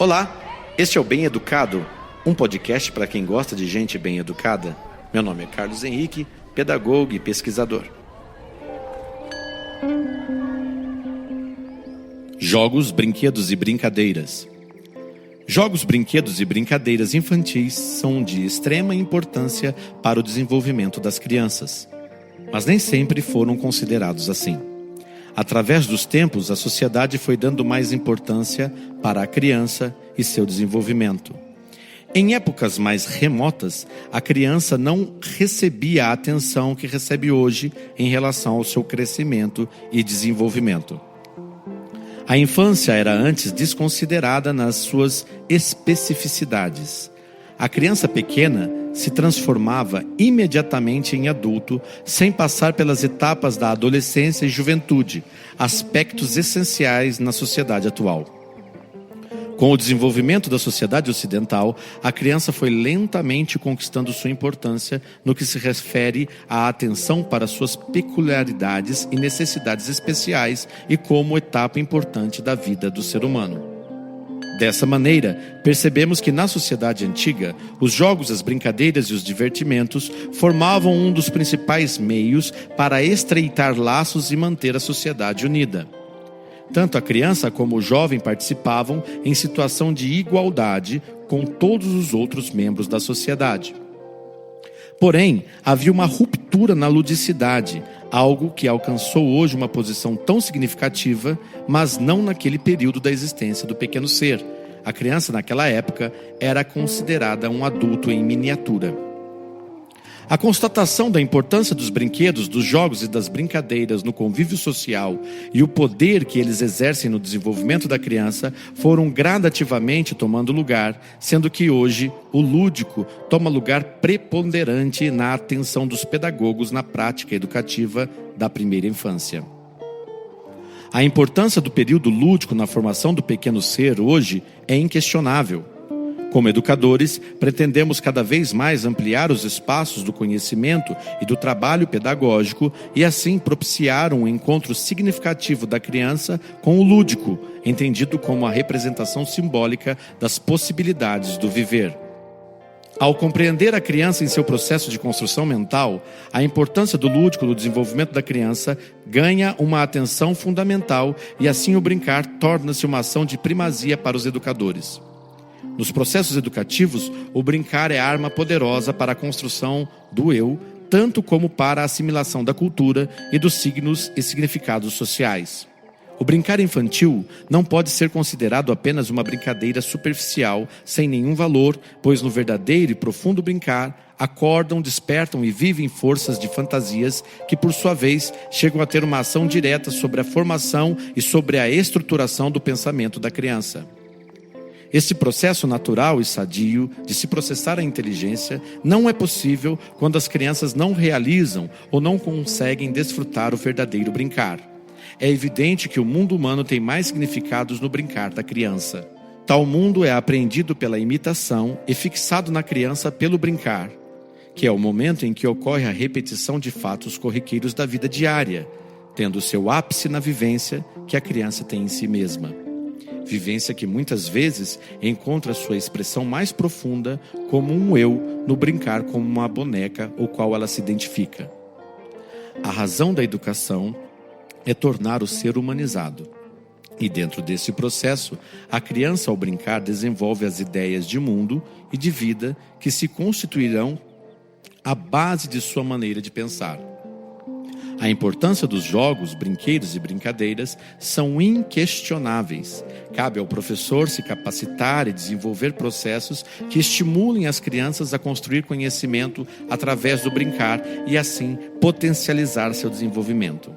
Olá, este é o Bem Educado, um podcast para quem gosta de gente bem educada. Meu nome é Carlos Henrique, pedagogo e pesquisador. Jogos, brinquedos e brincadeiras. Jogos, brinquedos e brincadeiras infantis são de extrema importância para o desenvolvimento das crianças, mas nem sempre foram considerados assim. Através dos tempos, a sociedade foi dando mais importância para a criança e seu desenvolvimento. Em épocas mais remotas, a criança não recebia a atenção que recebe hoje em relação ao seu crescimento e desenvolvimento. A infância era antes desconsiderada nas suas especificidades. A criança pequena se transformava imediatamente em adulto, sem passar pelas etapas da adolescência e juventude, aspectos essenciais na sociedade atual. Com o desenvolvimento da sociedade ocidental, a criança foi lentamente conquistando sua importância no que se refere à atenção para suas peculiaridades e necessidades especiais e como etapa importante da vida do ser humano. Dessa maneira, percebemos que na sociedade antiga, os jogos, as brincadeiras e os divertimentos formavam um dos principais meios para estreitar laços e manter a sociedade unida. Tanto a criança como o jovem participavam em situação de igualdade com todos os outros membros da sociedade. Porém, havia uma ruptura na ludicidade, algo que alcançou hoje uma posição tão significativa, mas não naquele período da existência do pequeno ser. A criança, naquela época, era considerada um adulto em miniatura. A constatação da importância dos brinquedos, dos jogos e das brincadeiras no convívio social e o poder que eles exercem no desenvolvimento da criança foram gradativamente tomando lugar, sendo que hoje o lúdico toma lugar preponderante na atenção dos pedagogos na prática educativa da primeira infância. A importância do período lúdico na formação do pequeno ser hoje é inquestionável. Como educadores, pretendemos cada vez mais ampliar os espaços do conhecimento e do trabalho pedagógico e assim propiciar um encontro significativo da criança com o lúdico, entendido como a representação simbólica das possibilidades do viver. Ao compreender a criança em seu processo de construção mental, a importância do lúdico no desenvolvimento da criança ganha uma atenção fundamental e assim o brincar torna-se uma ação de primazia para os educadores. Nos processos educativos, o brincar é arma poderosa para a construção do eu, tanto como para a assimilação da cultura e dos signos e significados sociais. O brincar infantil não pode ser considerado apenas uma brincadeira superficial, sem nenhum valor, pois no verdadeiro e profundo brincar, acordam, despertam e vivem forças de fantasias que, por sua vez, chegam a ter uma ação direta sobre a formação e sobre a estruturação do pensamento da criança. Este processo natural e sadio de se processar a inteligência não é possível quando as crianças não realizam ou não conseguem desfrutar o verdadeiro brincar. É evidente que o mundo humano tem mais significados no brincar da criança. Tal mundo é apreendido pela imitação e fixado na criança pelo brincar, que é o momento em que ocorre a repetição de fatos corriqueiros da vida diária, tendo seu ápice na vivência que a criança tem em si mesma. Vivência que muitas vezes encontra sua expressão mais profunda como um eu no brincar como uma boneca ou qual ela se identifica. A razão da educação é tornar o ser humanizado. E dentro desse processo, a criança ao brincar desenvolve as ideias de mundo e de vida que se constituirão a base de sua maneira de pensar. A importância dos jogos, brinquedos e brincadeiras são inquestionáveis. Cabe ao professor se capacitar e desenvolver processos que estimulem as crianças a construir conhecimento através do brincar e assim potencializar seu desenvolvimento.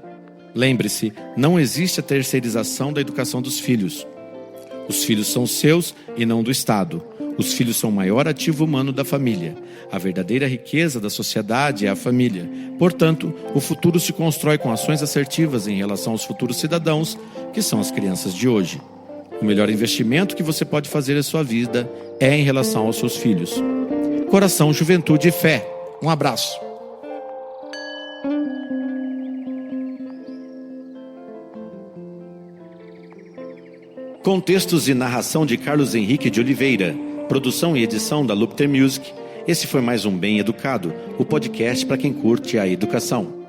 Lembre-se, não existe a terceirização da educação dos filhos. Os filhos são seus e não do Estado. Os filhos são o maior ativo humano da família. A verdadeira riqueza da sociedade é a família. Portanto, o futuro se constrói com ações assertivas em relação aos futuros cidadãos, que são as crianças de hoje. O melhor investimento que você pode fazer em sua vida é em relação aos seus filhos. Coração, juventude e fé. Um abraço. Com textos e narração de Carlos Henrique de Oliveira, produção e edição da Lupter Music, esse foi mais um Bem Educado, o podcast para quem curte a educação.